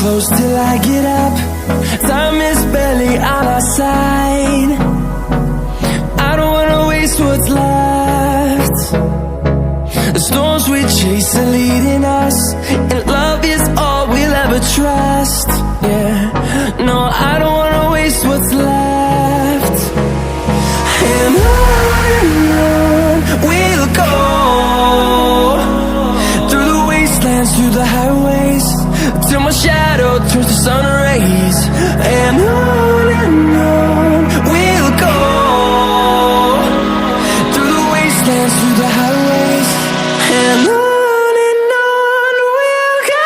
close till I get up. Time is barely on our side. I don't wanna waste what's left. The storms we chase are leading us, and love is all we'll ever trust. Yeah, no, I don't wanna waste what's left. And on we'll go, through the wastelands, through the highways, till my shadow turns to sun rays. And on we'll go, through the wastelands, through the highways, and on we'll go.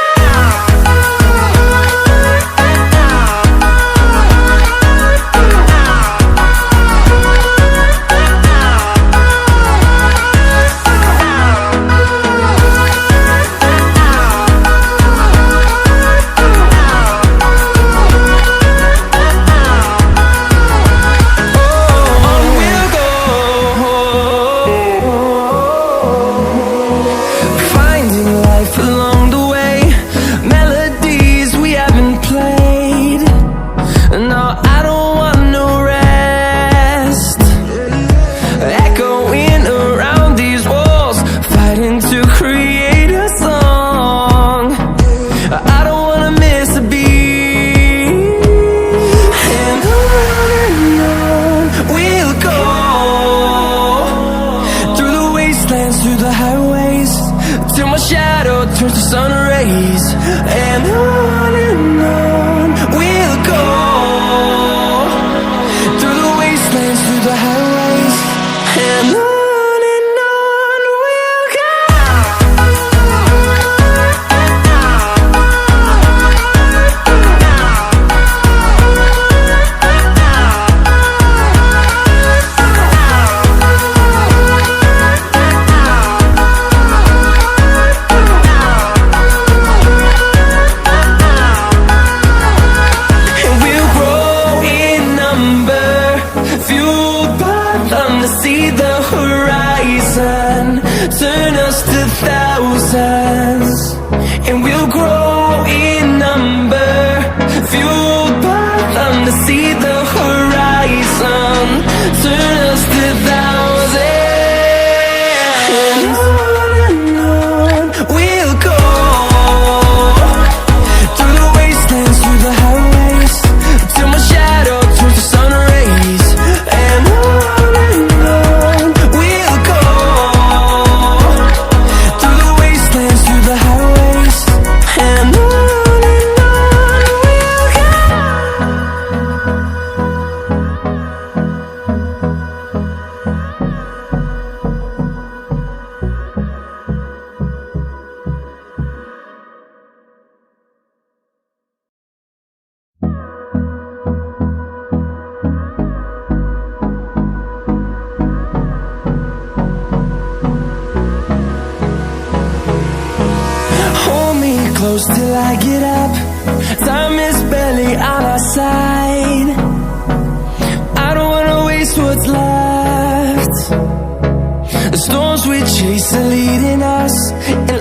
Through the highways, till my shadow turns to sun rays. And on we'll go, through the wastelands, through the highways, and on we'll go. See the horizon turn us to thousands, and we'll grow in number, fueled by them. To see the horizon turn us to thousands, and on we'll go, through the wastelands, through the highways, till my shadow turns to sun rays. And close till I get up. Time is barely on our side. I don't wanna waste what's left. The storms we chase are leading us, and